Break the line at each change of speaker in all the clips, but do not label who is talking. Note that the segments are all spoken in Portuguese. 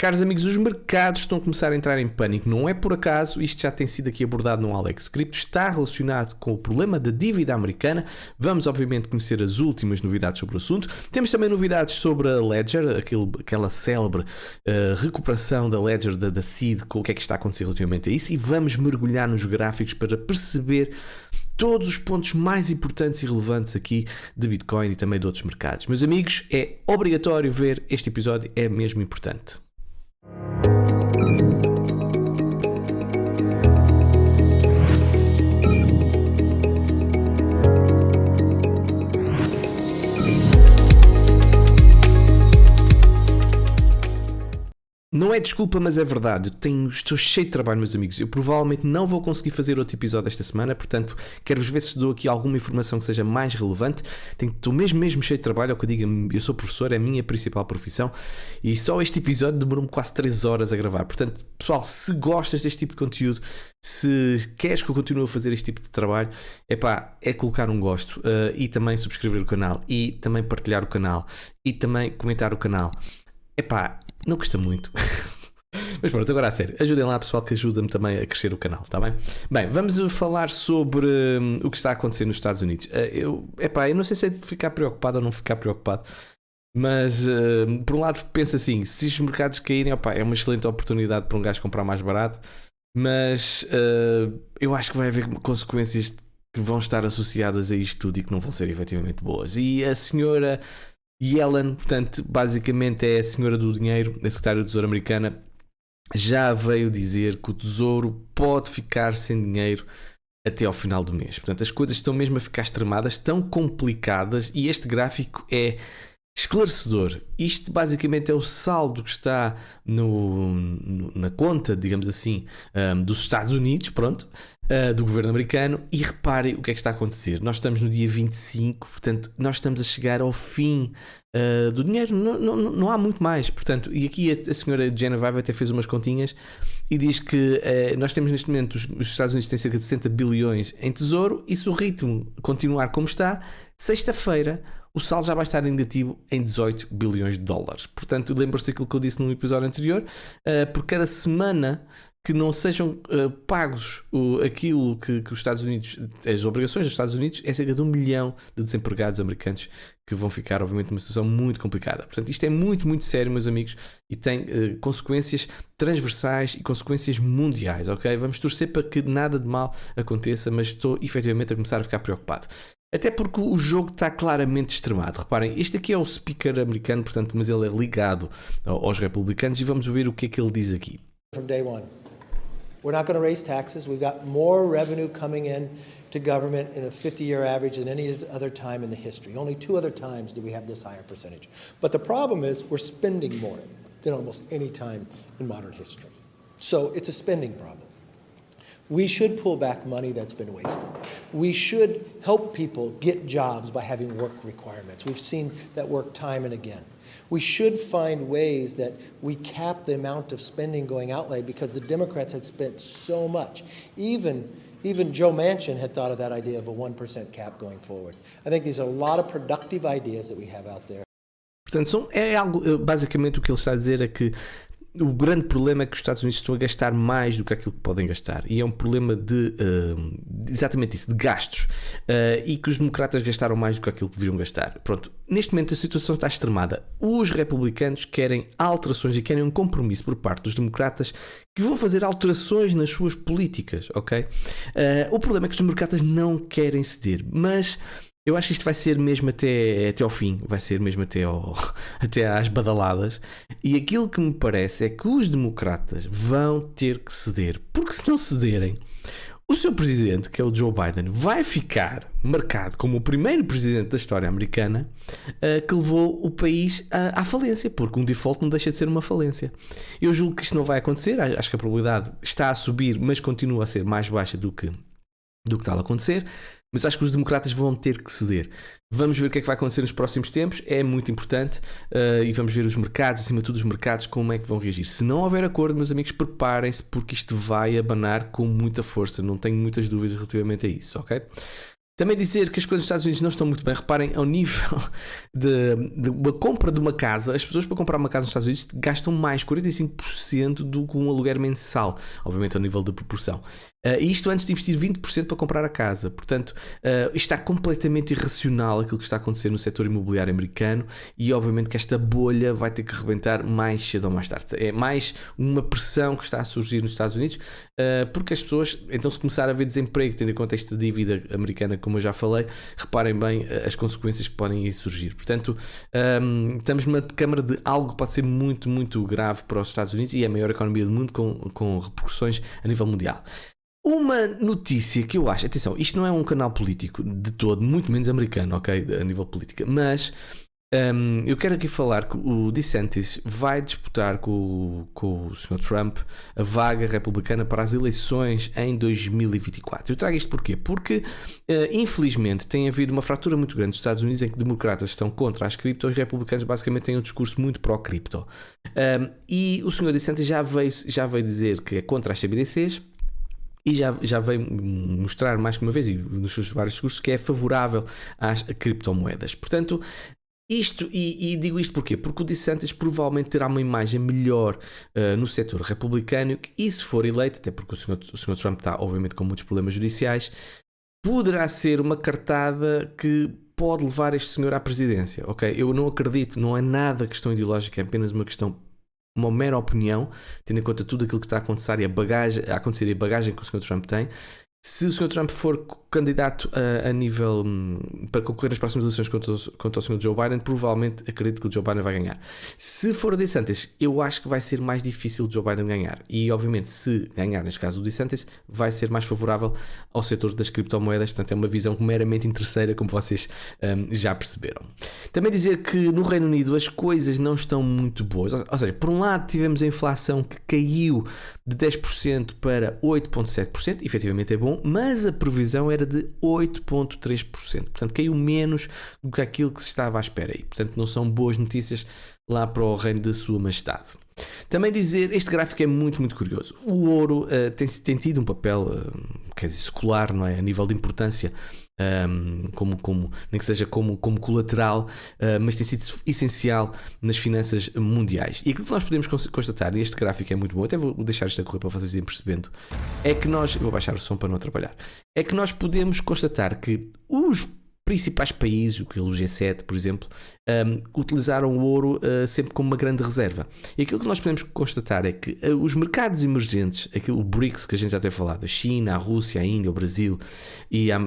Caros amigos, os mercados estão a começar a entrar em pânico. Não é por acaso, isto já tem sido aqui abordado no Alex Crypto, está relacionado com o problema da dívida americana. Vamos obviamente conhecer as últimas novidades sobre o assunto. Temos também novidades sobre a Ledger, aquela célebre recuperação da Ledger da Seed, com o que é que está a acontecer relativamente a isso, e vamos mergulhar nos gráficos para perceber todos os pontos mais importantes e relevantes aqui de Bitcoin e também de outros mercados. Meus amigos, é obrigatório ver este episódio, é mesmo importante. Não é desculpa, mas é verdade. Estou cheio de trabalho, meus amigos. Eu provavelmente não vou conseguir fazer outro episódio esta semana, portanto, quero-vos ver se dou aqui alguma informação que seja mais relevante. Estou mesmo cheio de trabalho, é o que eu digo, eu sou professor, é a minha principal profissão, e só este episódio demorou-me quase 3 horas a gravar. Portanto, pessoal, se gostas deste tipo de conteúdo, se queres que eu continue a fazer este tipo de trabalho, é colocar um gosto, e também subscrever o canal, e também partilhar o canal, e também comentar o canal. Não custa muito. Mas pronto, agora a sério, ajudem lá, pessoal, que ajuda-me também a crescer o canal, está bem? Bem, vamos falar sobre o que está a acontecer nos Estados Unidos. Eu não sei se é de ficar preocupado ou não ficar preocupado, mas por um lado penso assim, se os mercados caírem, é uma excelente oportunidade para um gajo comprar mais barato, mas eu acho que vai haver consequências que vão estar associadas a isto tudo e que não vão ser efetivamente boas. E a senhora Yellen, portanto, basicamente é a senhora do dinheiro, a secretária do Tesouro americana, já veio dizer que o Tesouro pode ficar sem dinheiro até ao final do mês. Portanto, as coisas estão mesmo a ficar extremadas, tão complicadas, e este gráfico é esclarecedor. Isto basicamente é o saldo que está na conta, digamos assim, dos Estados Unidos, do governo americano, e reparem o que é que está a acontecer. Nós estamos no dia 25, portanto, nós estamos a chegar ao fim do dinheiro, não há muito mais. Portanto, e aqui a senhora Genevieve até fez umas continhas e diz que nós temos neste momento, os Estados Unidos têm cerca de 60 bilhões em tesouro, e se o ritmo continuar como está, sexta-feira o saldo já vai estar negativo em 18 bilhões de dólares. Portanto, lembram-se daquilo que eu disse no episódio anterior, por cada semana que não sejam pagos aquilo que os Estados Unidos, as obrigações dos Estados Unidos, é cerca de 1 milhão de desempregados americanos que vão ficar, obviamente, numa situação muito complicada. Portanto, isto é muito, muito sério, meus amigos, e tem consequências transversais e consequências mundiais, ok? Vamos torcer para que nada de mal aconteça, mas estou efetivamente a começar a ficar preocupado. Até porque o jogo está claramente extremado. Reparem, este aqui é o speaker americano, portanto, mas ele é ligado aos republicanos, e vamos ver o que é que ele diz aqui.
From day one, we're not going to raise taxes. We've got more revenue coming in to government in a 50-year average than any other time in the history. Only 2 other times do we have this higher percentage. But the problem is we're spending more than almost any time in modern history. So it's a spending problem. We should pull back money that's been wasted. We should help people get jobs by having work requirements. We've seen that work time and again. We should find ways that we cap the amount of spending going outlay, because the Democrats had spent so much. Even Joe Manchin had thought of that idea of a 1% cap going forward. I think these are a lot of productive ideas that we have out there.
Portanto, é algo, basicamente o que ele está a dizer é que o grande problema é que os Estados Unidos estão a gastar mais do que aquilo que podem gastar, e é um problema de exatamente isso, de gastos, e que os democratas gastaram mais do que aquilo que deveriam gastar. Pronto, neste momento a situação está extremada. Os republicanos querem alterações e querem um compromisso por parte dos democratas que vão fazer alterações nas suas políticas, ok? O problema é que os democratas não querem ceder, mas eu acho que isto vai ser mesmo até ao fim, vai ser mesmo até às badaladas, e aquilo que me parece é que os democratas vão ter que ceder, porque se não cederem, o seu presidente, que é o Joe Biden, vai ficar marcado como o primeiro presidente da história americana que levou o país à falência, porque um default não deixa de ser uma falência. Eu julgo que isto não vai acontecer, acho que a probabilidade está a subir, mas continua a ser mais baixa do que está a acontecer. Mas acho que os democratas vão ter que ceder. Vamos ver o que é que vai acontecer nos próximos tempos. É muito importante. E vamos ver os mercados, acima de tudo os mercados, como é que vão reagir. Se não houver acordo, meus amigos, preparem-se, porque isto vai abanar com muita força. Não tenho muitas dúvidas relativamente a isso, ok? Também dizer que as coisas nos Estados Unidos não estão muito bem. Reparem, ao nível de uma compra de uma casa, as pessoas para comprar uma casa nos Estados Unidos gastam mais 45% do que um aluguer mensal, obviamente ao nível de proporção. E isto antes de investir 20% para comprar a casa. Portanto, está completamente irracional aquilo que está a acontecer no setor imobiliário americano, e obviamente que esta bolha vai ter que rebentar mais cedo ou mais tarde. É mais uma pressão que está a surgir nos Estados Unidos, porque as pessoas, então, se começar a haver desemprego, tendo em conta esta dívida americana, como eu já falei, reparem bem as consequências que podem aí surgir. Portanto, estamos numa câmara de algo que pode ser muito, muito grave para os Estados Unidos, e é a maior economia do mundo, com repercussões a nível mundial. Uma notícia que eu acho, atenção, isto não é um canal político de todo, muito menos americano, ok, a nível política, mas eu quero aqui falar que o DeSantis vai disputar com o Sr. Trump a vaga republicana para as eleições em 2024. Eu trago isto porquê? Porque, infelizmente, tem havido uma fratura muito grande nos Estados Unidos, em que democratas estão contra as cripto e republicanos basicamente têm um discurso muito pró-cripto. E o Sr. DeSantis já veio dizer que é contra as CBDCs, e já veio mostrar mais que uma vez, e nos seus vários discursos, que é favorável às criptomoedas. Portanto, e digo isto porquê? Porque o DeSantis provavelmente terá uma imagem melhor no setor republicano, e se for eleito, até porque o Sr. Trump está obviamente com muitos problemas judiciais, poderá ser uma cartada que pode levar este senhor à presidência, ok? Eu não acredito, não é nada questão ideológica, é apenas uma mera opinião, tendo em conta tudo aquilo que está a acontecer e a bagagem que o Sr. Trump tem. Se o Sr. Trump for candidato a nível para concorrer nas próximas eleições contra o Sr. Joe Biden, provavelmente acredito que o Joe Biden vai ganhar. Se for o DeSantis, eu acho que vai ser mais difícil o Joe Biden ganhar. E obviamente, se ganhar, neste caso o DeSantis, vai ser mais favorável ao setor das criptomoedas. Portanto, é uma visão meramente interesseira, como vocês já perceberam. Também dizer que no Reino Unido as coisas não estão muito boas. Ou seja, por um lado tivemos a inflação que caiu de 10% para 8,7%. Efetivamente é bom, mas a previsão era de 8,3%. Portanto, caiu menos do que aquilo que se estava à espera. E, portanto, não são boas notícias lá para o reino da Sua Majestade. Também dizer, este gráfico é muito, muito curioso. O ouro tem tido um papel, quer dizer, secular, não é? A nível de importância, nem que seja como colateral, mas tem sido essencial nas finanças mundiais. E aquilo que nós podemos constatar, e este gráfico é muito bom, até vou deixar isto a correr para vocês irem percebendo, é que eu vou baixar o som para não atrapalhar, é que nós podemos constatar que os principais países, o G7, por exemplo, utilizaram o ouro sempre como uma grande reserva. E aquilo que nós podemos constatar é que os mercados emergentes, o BRICS, que a gente já tem falado, a China, a Rússia, a Índia, o Brasil e a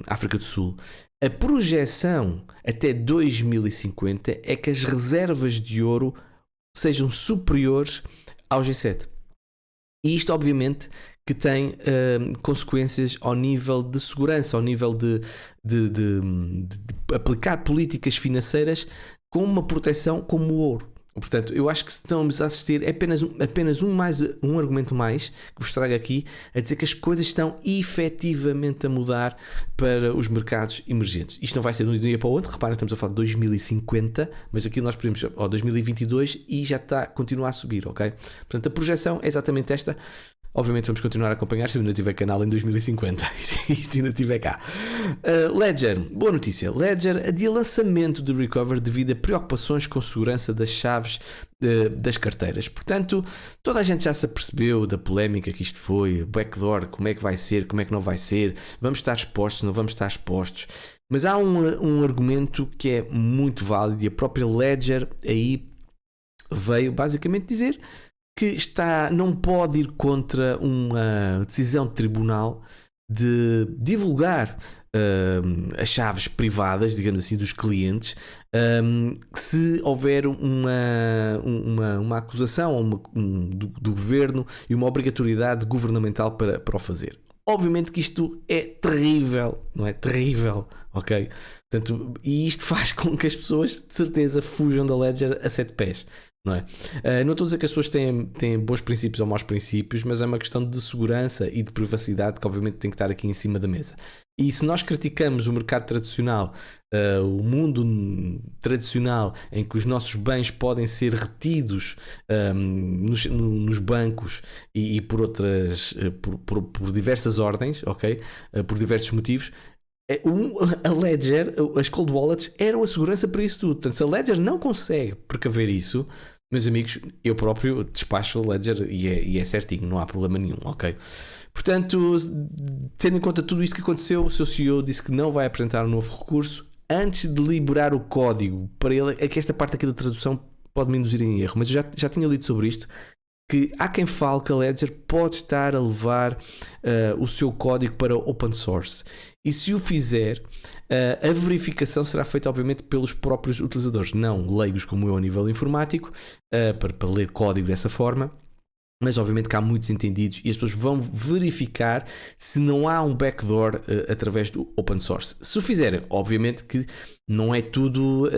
África do Sul, a projeção até 2050 é que as reservas de ouro sejam superiores ao G7. E isto, obviamente, que tem consequências ao nível de segurança, ao nível de aplicar políticas financeiras com uma proteção como o ouro. Portanto, eu acho que estamos a assistir apenas um argumento mais que vos trago aqui, a dizer que as coisas estão efetivamente a mudar para os mercados emergentes. Isto não vai ser de um dia para o outro, reparem, estamos a falar de 2050, mas aqui nós podemos 2022 e já continua a subir, ok? Portanto, a projeção é exatamente esta. Obviamente vamos continuar a acompanhar se ainda tiver canal em 2050 e se ainda tiver cá. Ledger, boa notícia. Ledger adia lançamento de Recover devido a preocupações com segurança das chaves das carteiras. Portanto, toda a gente já se apercebeu da polémica que isto foi, backdoor, como é que vai ser, como é que não vai ser, vamos estar expostos, não vamos estar expostos. Mas há um argumento que é muito válido, e a própria Ledger aí veio basicamente dizer que não pode ir contra uma decisão de tribunal de divulgar as chaves privadas, digamos assim, dos clientes, se houver uma acusação do governo e uma obrigatoriedade governamental para o fazer. Obviamente que isto é terrível, não é? Terrível, ok? Portanto, e isto faz com que as pessoas, de certeza, fujam da Ledger a 7 pés. Não é? Não estou a dizer que as pessoas têm bons princípios ou maus princípios, mas é uma questão de segurança e de privacidade que obviamente tem que estar aqui em cima da mesa. E se nós criticamos o mercado tradicional, o mundo tradicional em que os nossos bens podem ser retidos nos bancos e por outras por diversas ordens, ok? Por diversos motivos, A Ledger, as cold wallets eram a segurança para isso tudo. Portanto, se a Ledger não consegue precaver isso, meus amigos, eu próprio despacho a Ledger e é certinho, não há problema nenhum, ok? Portanto, tendo em conta tudo isto que aconteceu, o seu CEO disse que não vai apresentar um novo recurso antes de liberar o código para ele. É que esta parte aqui da tradução pode me induzir em erro, mas eu já tinha lido sobre isto, que há quem fale que a Ledger pode estar a levar o seu código para open source. E se o fizer, a verificação será feita obviamente pelos próprios utilizadores, não leigos como eu a nível informático, para ler código dessa forma. Mas obviamente que há muitos entendidos e as pessoas vão verificar se não há um backdoor através do open source. Se o fizerem, obviamente que não é tudo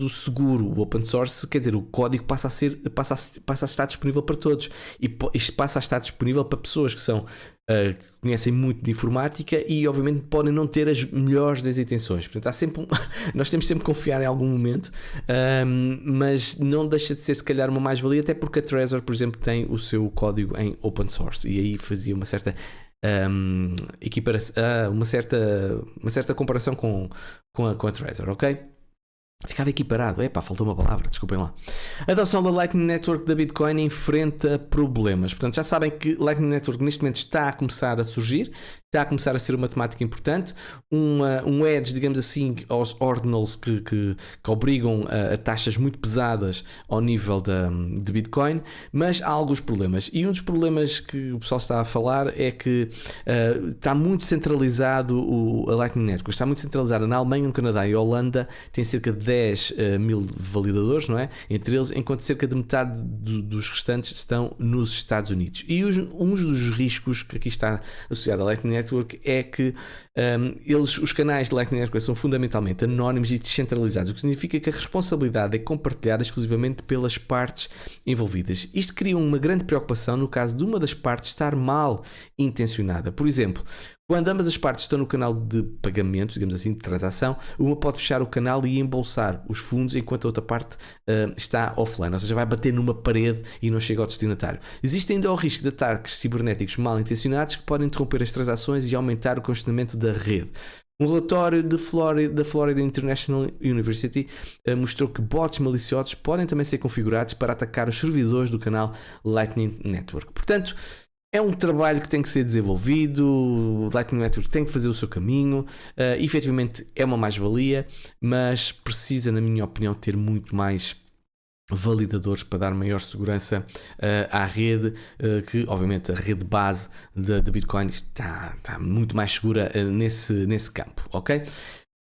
seguro. O open source, quer dizer, o código passa a estar disponível para todos e isto passa a estar disponível para pessoas que que conhecem muito de informática e obviamente podem não ter as melhores das intenções. Portanto, nós temos sempre que confiar em algum momento, mas não deixa de ser se calhar uma mais-valia, até porque a Trezor, por exemplo, tem o seu código em open source e aí fazia uma certa uma certa comparação com a Trezor, ok? Ficava equiparado. Faltou uma palavra, desculpem lá. A adoção da Lightning Network da Bitcoin enfrenta problemas. Portanto, já sabem que Lightning Network neste momento está a começar a surgir, está a começar a ser uma temática importante. Um edge, digamos assim, aos ordinals que obrigam a taxas muito pesadas ao nível de Bitcoin, mas há alguns problemas. E um dos problemas que o pessoal está a falar é que está muito centralizado a Lightning Network. Está muito centralizada na Alemanha, no Canadá e Holanda. Tem cerca de 10 mil validadores, não é? Entre eles, enquanto cerca de metade dos restantes estão nos Estados Unidos. E um dos riscos que aqui está associado à Lightning Network é que os canais de Lightning Network são fundamentalmente anónimos e descentralizados, o que significa que a responsabilidade é compartilhada exclusivamente pelas partes envolvidas. Isto cria uma grande preocupação no caso de uma das partes estar mal intencionada. Por exemplo, quando ambas as partes estão no canal de pagamento, digamos assim, de transação, uma pode fechar o canal e embolsar os fundos enquanto a outra parte está offline, ou seja, vai bater numa parede e não chega ao destinatário. Existe ainda o risco de ataques cibernéticos mal intencionados que podem interromper as transações e aumentar o congestionamento da rede. Um relatório da Florida International University mostrou que bots maliciosos podem também ser configurados para atacar os servidores do canal Lightning Network. Portanto, é um trabalho que tem que ser desenvolvido, o Lightning Network tem que fazer o seu caminho, efetivamente é uma mais-valia, mas precisa, na minha opinião, ter muito mais validadores para dar maior segurança à rede, que obviamente a rede base de Bitcoin está muito mais segura nesse campo, ok?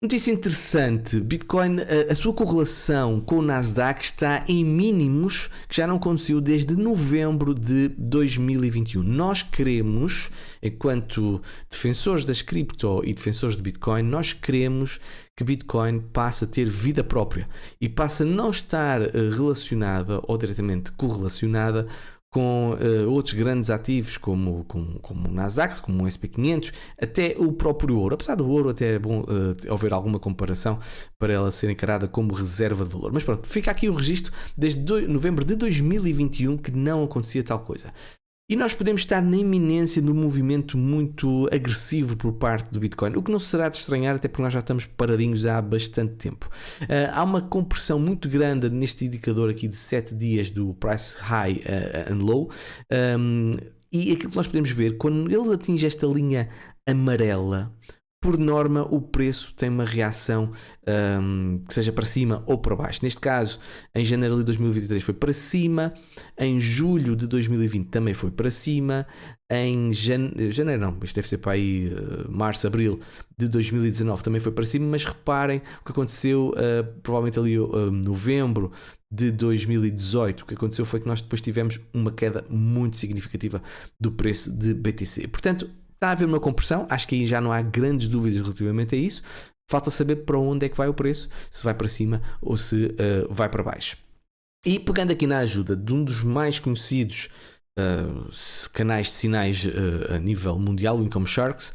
Notícia interessante, Bitcoin, a sua correlação com o Nasdaq está em mínimos que já não aconteceu desde novembro de 2021. Nós queremos, enquanto defensores das cripto e defensores de Bitcoin, nós queremos que Bitcoin passe a ter vida própria e passe a não estar relacionada ou diretamente correlacionada com outros grandes ativos como o Nasdaq, como o SP500, até o próprio ouro. Apesar do ouro até é bom haver alguma comparação para ela ser encarada como reserva de valor. Mas pronto, fica aqui o registro desde novembro de 2021 que não acontecia tal coisa. E nós podemos estar na iminência de um movimento muito agressivo por parte do Bitcoin, o que não será de estranhar, até porque nós já estamos paradinhos há bastante tempo. Há uma compressão muito grande neste indicador aqui de 7 dias do Price High and Low, e aquilo que nós podemos ver, quando ele atinge esta linha amarela, por norma o preço tem uma reação que seja para cima ou para baixo. Neste caso, em janeiro de 2023 foi para cima, em julho de 2020 também foi para cima, em janeiro não, isto deve ser para aí março, abril de 2019 também foi para cima, mas reparem o que aconteceu provavelmente ali novembro de 2018, o que aconteceu foi que nós depois tivemos uma queda muito significativa do preço de BTC. Portanto, está a haver uma compressão, acho que aí já não há grandes dúvidas relativamente a isso. Falta saber para onde é que vai o preço, se vai para cima ou se vai para baixo. E pegando aqui na ajuda de um dos mais conhecidos canais de sinais a nível mundial, o Income Sharks,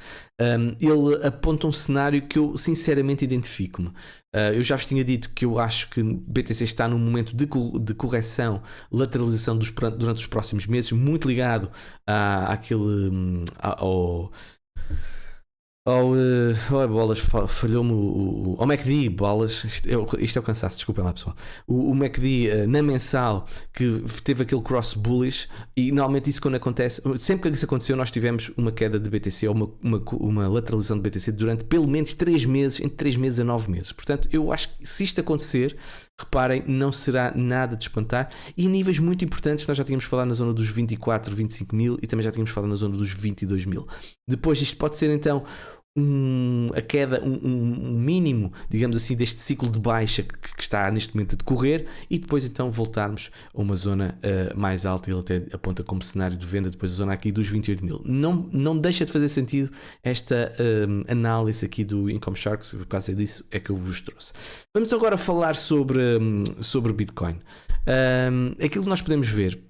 ele aponta um cenário que eu sinceramente identifico-me. Eu já vos tinha dito que eu acho que BTC está num momento de correção, lateralização durante os próximos meses, muito ligado Bolas, falhou-me ao MACD, bolas, isto é o cansaço, desculpem lá pessoal. O MACD na mensal que teve aquele cross bullish, e normalmente isso quando acontece, sempre que isso aconteceu, nós tivemos uma queda de BTC ou uma lateralização de BTC durante pelo menos 3 meses, entre 3 meses a 9 meses. Portanto, eu acho que se isto acontecer, reparem, não será nada de espantar, e níveis muito importantes, nós já tínhamos falado na zona dos 24, 25 mil e também já tínhamos falado na zona dos 22 mil. Depois isto pode ser então a queda, um mínimo, digamos assim, deste ciclo de baixa que está neste momento a decorrer, e depois então voltarmos a uma zona mais alta. Ele até aponta como cenário de venda depois a zona aqui dos 28 mil. Não deixa de fazer sentido esta análise aqui do Income Sharks, por causa disso é que eu vos trouxe. Vamos agora falar sobre Bitcoin. Aquilo que nós podemos ver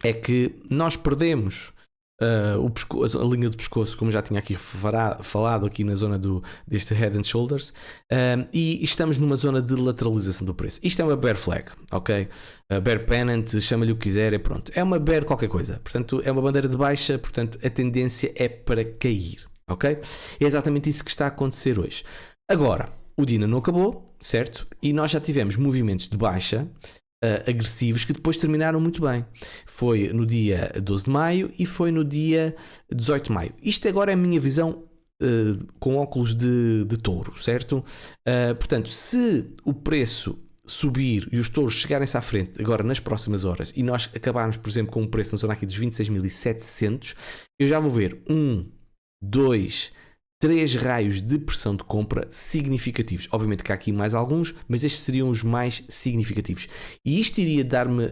é que nós perdemos a linha de pescoço, como já tinha aqui falado aqui na zona deste Head and Shoulders, e estamos numa zona de lateralização do preço. Isto é uma bear flag, ok? Bear pennant, chama-lhe o que quiser, é pronto. É uma bear qualquer coisa, portanto é uma bandeira de baixa, portanto a tendência é para cair, ok? É exatamente isso que está a acontecer hoje. Agora, o dia não acabou, certo? E nós já tivemos movimentos de baixa agressivos que depois terminaram muito bem. Foi no dia 12 de maio e foi no dia 18 de maio. Isto agora é a minha visão com óculos de touro, certo? Portanto, se o preço subir e os touros chegarem-se à frente agora nas próximas horas e nós acabarmos, por exemplo, com um preço na zona aqui dos 26.700, eu já vou ver 3 raios de pressão de compra significativos. Obviamente que há aqui mais alguns, mas estes seriam os mais significativos. E isto iria dar-me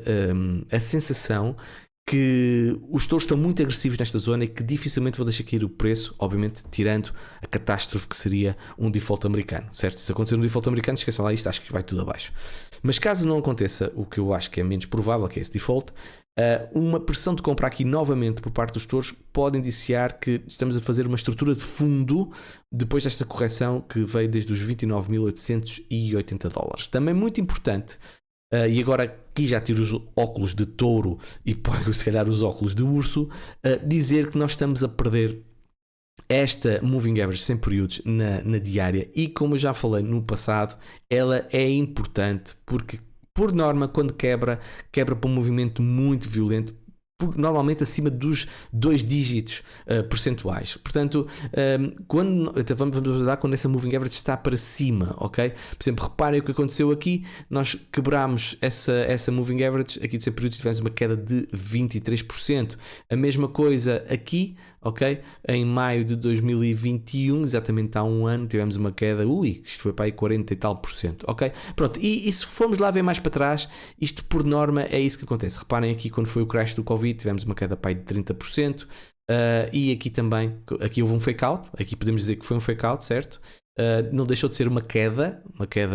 a sensação que os touros estão muito agressivos nesta zona e que dificilmente vão deixar cair o preço, obviamente tirando a catástrofe que seria um default americano, certo? Se acontecer um default americano, esqueçam lá isto, acho que vai tudo abaixo. Mas caso não aconteça o que eu acho que é menos provável, que é esse default, uma pressão de compra aqui novamente por parte dos touros pode indiciar que estamos a fazer uma estrutura de fundo depois desta correção que veio desde os 29.880 dólares. Também muito importante, e agora aqui já tiro os óculos de touro e ponho se calhar os óculos de urso, dizer que nós estamos a perder esta Moving Average 100 períodos na diária, e como eu já falei no passado, ela é importante porque por norma quando quebra para um movimento muito violento, normalmente acima dos 2 dígitos percentuais. Portanto, vamos dar quando essa moving average está para cima, ok? Por exemplo, reparem o que aconteceu aqui, nós quebramos essa moving average, aqui de 100 períodos tivemos uma queda de 23%. A mesma coisa aqui, ok? Em maio de 2021, exatamente há um ano, tivemos uma queda, isto foi para aí 40 e tal %, ok? Pronto, e se formos lá ver mais para trás, isto por norma é isso que acontece. Reparem aqui quando foi o crash do Covid, tivemos uma queda para aí de 30%, e aqui também, aqui houve um fake out, aqui podemos dizer que foi um fake out, certo? Não deixou de ser uma queda,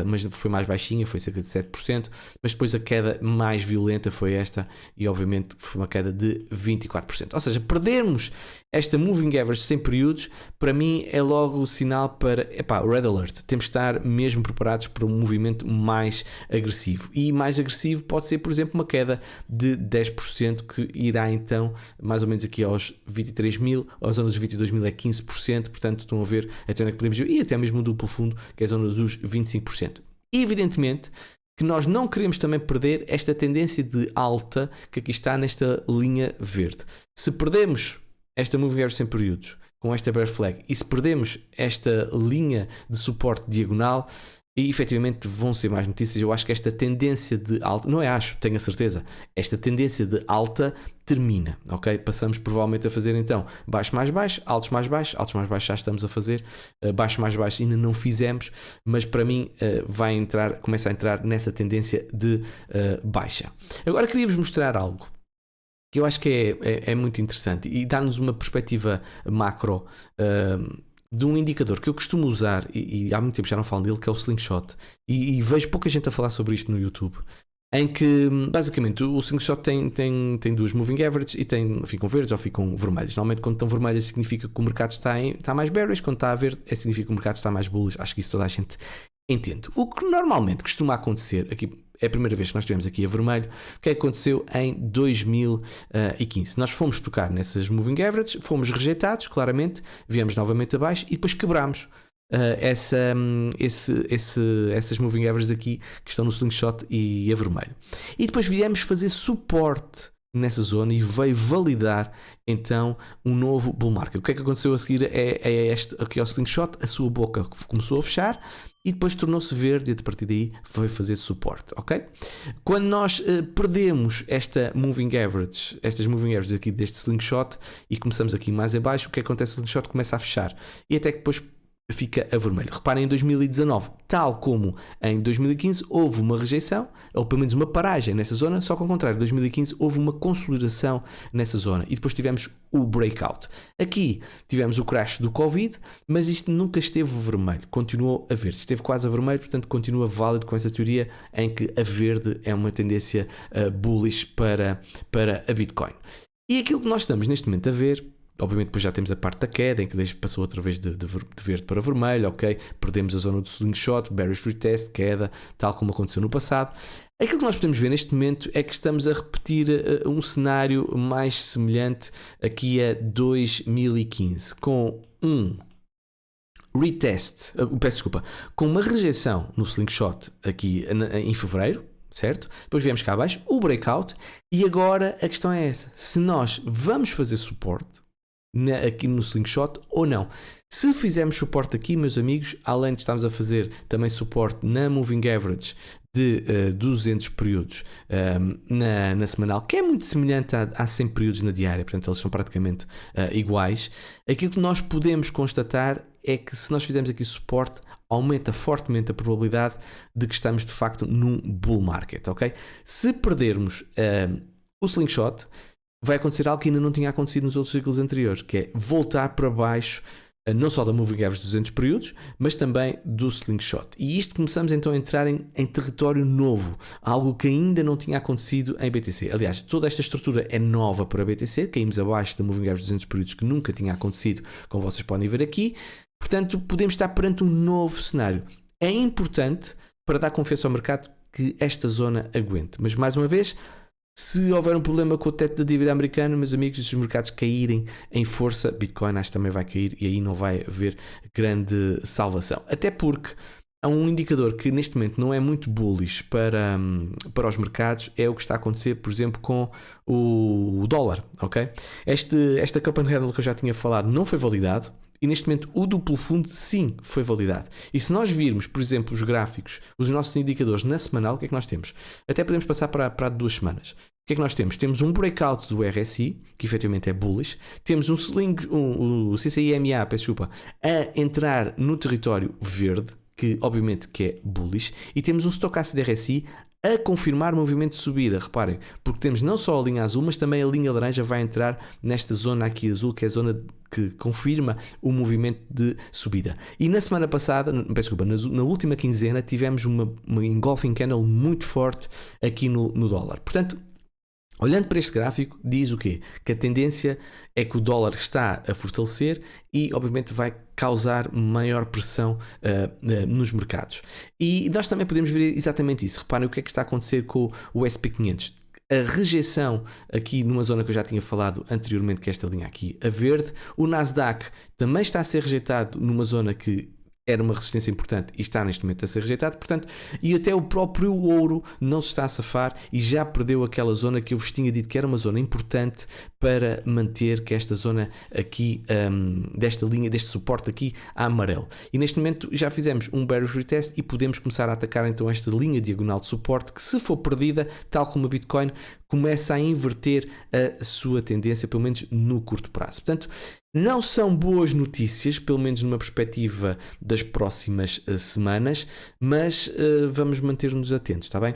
mas foi mais baixinha, foi cerca de 7%, mas depois a queda mais violenta foi esta, e obviamente foi uma queda de 24%. Ou seja, perdermos esta moving average 100 períodos, para mim é logo o sinal para, red alert, temos de estar mesmo preparados para um movimento mais agressivo, e mais agressivo pode ser, por exemplo, uma queda de 10%, que irá então mais ou menos aqui aos 23 mil, aos zona dos 22 mil é 15%, portanto estão a ver até onde é que podemos ir, e até mesmo um duplo fundo, que é a zona dos 25%. Evidentemente que nós não queremos também perder esta tendência de alta que aqui está nesta linha verde. Se perdemos esta moving average 100 períodos com esta bear flag, e se perdemos esta linha de suporte diagonal, e efetivamente vão ser mais notícias. Eu acho que esta tendência de alta, não é acho, tenho a certeza, esta tendência de alta termina, ok? Passamos provavelmente a fazer então baixo mais baixo, altos mais baixos, altos mais baixos já estamos a fazer, baixo mais baixo ainda não fizemos, mas para mim começa a entrar nessa tendência de baixa. Agora queria-vos mostrar algo que eu acho que é muito interessante e dá-nos uma perspectiva macro de um indicador que eu costumo usar e há muito tempo já não falo dele, que é o Slingshot, e vejo pouca gente a falar sobre isto no YouTube, em que basicamente o Slingshot tem 2 moving averages e ficam verdes ou ficam vermelhos. Normalmente quando estão vermelhas significa que o mercado está mais bearish, quando está a verde significa que o mercado está mais bullish. Acho que isso toda a gente entende. O que normalmente costuma acontecer aqui é a primeira vez que nós estivemos aqui a vermelho. O que aconteceu em 2015? Nós fomos tocar nessas moving averages, fomos rejeitados, claramente, viemos novamente abaixo e depois quebramos essas moving averages aqui que estão no slingshot e a vermelho. E depois viemos fazer suporte nessa zona e veio validar então um novo bull market. O que é que aconteceu a seguir este aqui ao slingshot? A sua boca começou a fechar e depois tornou-se verde e a partir daí foi fazer suporte, ok? Quando nós perdemos estas moving averages aqui deste slingshot e começamos aqui mais abaixo, o que acontece? O slingshot começa a fechar e até que depois fica a vermelho. Reparem, em 2019, tal como em 2015, houve uma rejeição, ou pelo menos uma paragem nessa zona, só que ao contrário, em 2015 houve uma consolidação nessa zona e depois tivemos o breakout. Aqui tivemos o crash do Covid, mas isto nunca esteve vermelho, continuou a verde, esteve quase a vermelho, portanto continua válido com essa teoria em que a verde é uma tendência bullish para a Bitcoin. E aquilo que nós estamos neste momento a ver, obviamente depois já temos a parte da queda, em que passou outra vez de verde para vermelho, ok? Perdemos a zona do slingshot, bearish retest, queda, tal como aconteceu no passado. Aquilo que nós podemos ver neste momento é que estamos a repetir um cenário mais semelhante aqui a 2015, com um retest, com uma rejeição no slingshot aqui em fevereiro, certo? Depois viemos cá abaixo, o breakout, e agora a questão é essa: se nós vamos fazer suporte aqui no slingshot ou não. Se fizermos suporte aqui, meus amigos, além de estarmos a fazer também suporte na moving average de 200 períodos na semanal, que é muito semelhante a 100 períodos na diária, portanto eles são praticamente iguais, aquilo que nós podemos constatar é que se nós fizermos aqui suporte, aumenta fortemente a probabilidade de que estamos de facto num bull market, ok? Se perdermos o slingshot, vai acontecer algo que ainda não tinha acontecido nos outros ciclos anteriores, que é voltar para baixo, não só da moving average de 200 períodos, mas também do slingshot. E isto começamos então a entrar em território novo, algo que ainda não tinha acontecido em BTC. Aliás, toda esta estrutura é nova para BTC, caímos abaixo da moving average de 200 períodos, que nunca tinha acontecido, como vocês podem ver aqui. Portanto, podemos estar perante um novo cenário. É importante para dar confiança ao mercado que esta zona aguente. Mas mais uma vez, se houver um problema com o teto da dívida americana, meus amigos, se os mercados caírem em força, Bitcoin acho que também vai cair e aí não vai haver grande salvação. Até porque há um indicador que neste momento não é muito bullish para os mercados, é o que está a acontecer, por exemplo, com o dólar, ok? Esta cup and handle que eu já tinha falado não foi validado. E neste momento o duplo fundo sim foi validado. E se nós virmos, por exemplo, os gráficos, os nossos indicadores na semanal, o que é que nós temos? Até podemos passar para 2 semanas. O que é que nós temos? Temos um breakout do RSI, que efetivamente é bullish. Temos o CCIMA, a entrar no território verde, que obviamente que é bullish. E temos um stocastic de RSI a confirmar movimento de subida, reparem, porque temos não só a linha azul, mas também a linha laranja vai entrar nesta zona aqui azul, que é a zona que confirma o movimento de subida. E na semana passada, na última quinzena, tivemos uma engulfing candle muito forte aqui no dólar. Portanto, olhando para este gráfico, diz o quê? Que a tendência é que o dólar está a fortalecer e, obviamente, vai causar maior pressão nos mercados. E nós também podemos ver exatamente isso. Reparem o que é que está a acontecer com o SP500. A rejeição aqui numa zona que eu já tinha falado anteriormente, que é esta linha aqui, a verde. O Nasdaq também está a ser rejeitado numa zona que era uma resistência importante e está neste momento a ser rejeitado, portanto, e até o próprio ouro não se está a safar e já perdeu aquela zona que eu vos tinha dito que era uma zona importante para manter que esta zona aqui, desta linha, deste suporte aqui a amarelo. E neste momento já fizemos um bearish retest e podemos começar a atacar então esta linha diagonal de suporte que, se for perdida, tal como a Bitcoin, começa a inverter a sua tendência, pelo menos no curto prazo. Portanto, não são boas notícias, pelo menos numa perspectiva das próximas semanas, mas vamos manter-nos atentos, está bem?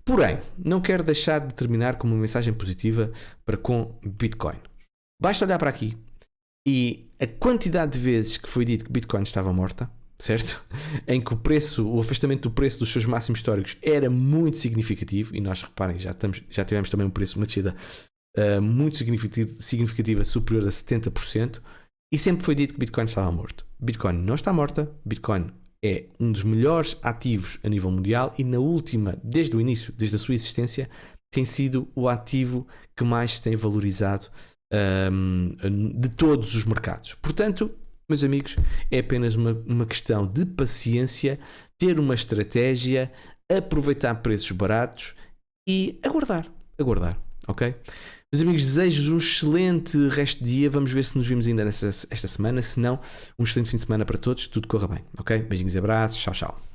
Porém, não quero deixar de terminar com uma mensagem positiva para com Bitcoin. Basta olhar para aqui e a quantidade de vezes que foi dito que Bitcoin estava morta, certo? Em que o afastamento do preço dos seus máximos históricos era muito significativo, e nós, reparem, já tivemos também uma descida muito significativa, superior a 70%, e sempre foi dito que Bitcoin estava morto. Bitcoin não está morta, Bitcoin é um dos melhores ativos a nível mundial e desde o início, desde a sua existência, tem sido o ativo que mais se tem valorizado de todos os mercados. Portanto, meus amigos, é apenas uma questão de paciência, ter uma estratégia, aproveitar preços baratos e aguardar, ok? Meus amigos, desejo um excelente resto de dia. Vamos ver se nos vimos ainda esta semana. Se não, um excelente fim de semana para todos. Tudo corra bem, ok? Beijinhos e abraços. Tchau, tchau.